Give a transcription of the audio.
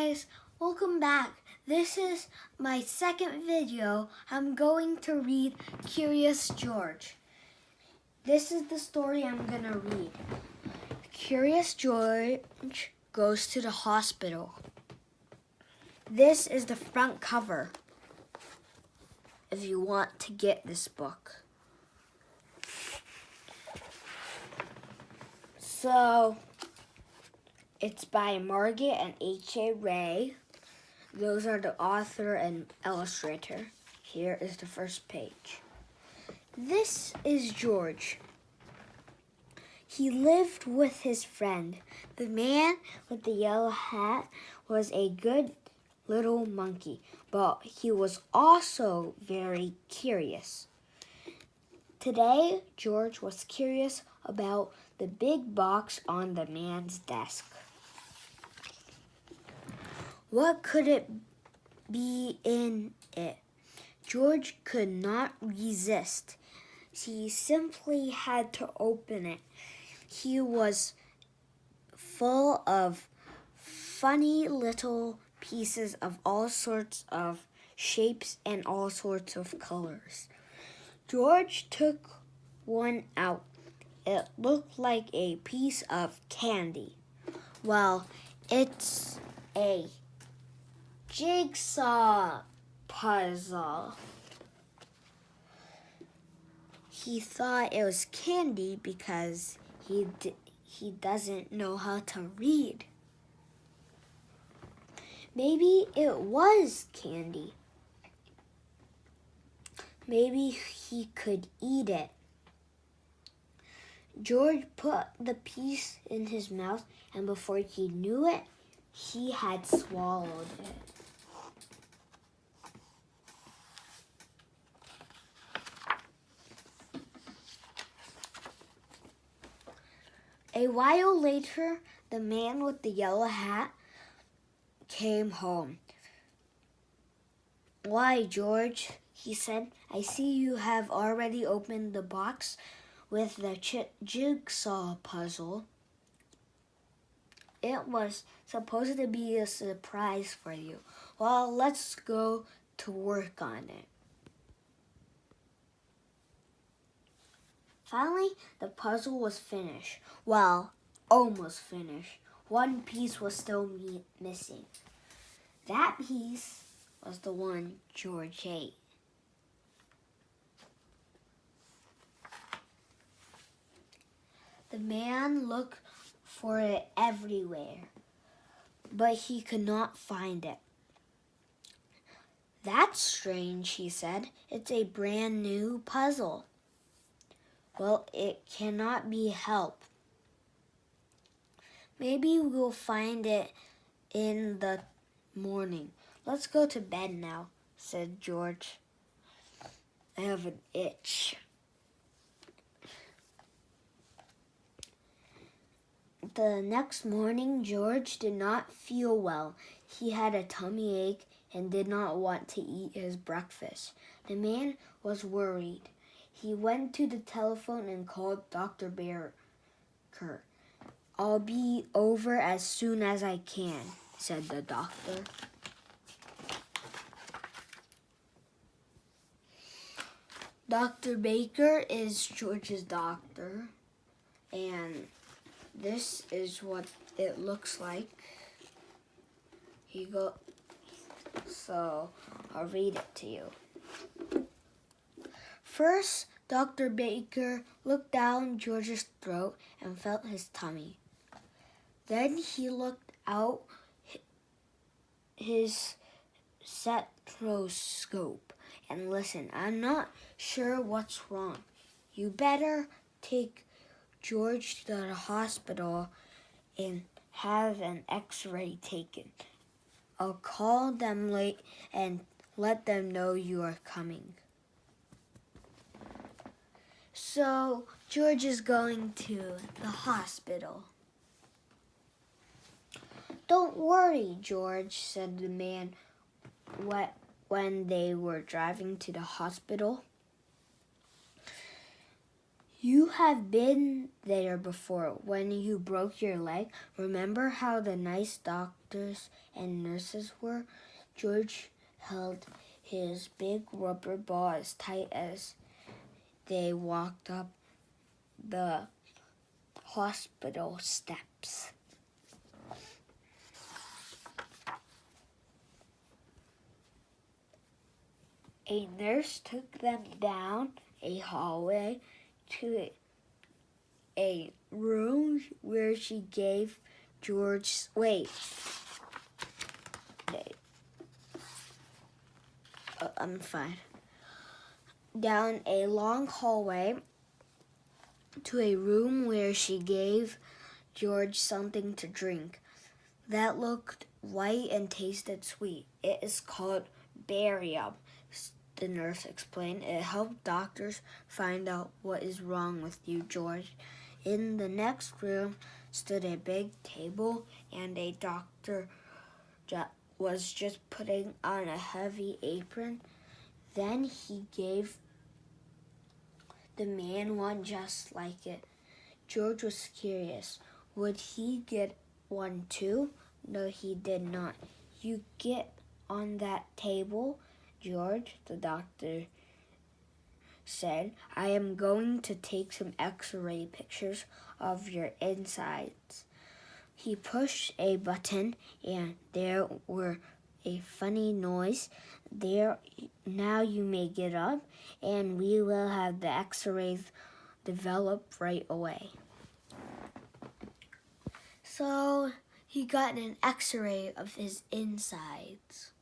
guys, welcome back. This is my second video. I'm going to read Curious George. This is the story I'm gonna read. Curious George goes to the hospital. This is the front cover if you want to get this book. So, it's by Margaret and H.A. Rey. Those are the author and illustrator. Here is the first page. This is George. He lived with his friend. The man with the yellow hat was a good little monkey, but he was also very curious. Today, George was curious about the big box on the man's desk. What could it be in it? George could not resist. He simply had to open it. He was full of funny little pieces of all sorts of shapes and all sorts of colors. George took one out. It looked like a piece of candy. Well, it's a jigsaw puzzle. He thought it was candy because he doesn't know how to read. Maybe it was candy. Maybe he could eat it. George put the piece in his mouth, and before he knew it, he had swallowed it. A while later, the man with the yellow hat came home. "Why, George," he said, "I see you have already opened the box with the jigsaw puzzle. It was supposed to be a surprise for you. Well, let's go to work on it." Finally, the puzzle was finished. Well, almost finished. One piece was still missing. That piece was the one George ate. The man looked for it everywhere, but he could not find it. "That's strange," he said. "It's a brand new puzzle." "Well, it cannot be helped. Maybe we'll find it in the morning. Let's go to bed now," said George. "I have an itch." The next morning, George did not feel well. He had a tummy ache and did not want to eat his breakfast. The man was worried. He went to the telephone and called Dr. Baker. "I'll be over as soon as I can," said the doctor. Dr. Baker is George's doctor, and this is what it looks like. So I'll read it to you. First, Dr. Baker looked down George's throat and felt his tummy. Then he looked out his stethoscope and listened. "I'm not sure what's wrong. You better take George to the hospital and have an x-ray taken. I'll call them late and let them know you are coming." So George is going to the hospital. "Don't worry, George," said the man when they were driving to the hospital. "You have been there before when you broke your leg. Remember how the nice doctors and nurses were, George held his big rubber ball as tight as they walked up the hospital steps. A nurse took them down a hallway to a room where she gave George... I'm fine. Down a long hallway to a room where she gave George something to drink that looked white and tasted sweet. It is called barium, the nurse explained. It helped doctors find out what is wrong with you, George. In the next room stood a big table, and a doctor was just putting on a heavy apron. Then he gave the man one just like it. George was curious. Would he get one too? No, he did not. You get on that table, George, the doctor said. I am going to take some x-ray pictures of your insides. He pushed a button, and there were a funny noise. There, now you may get up, and we will have the x-rays develop right away. So he got an x-ray of his insides.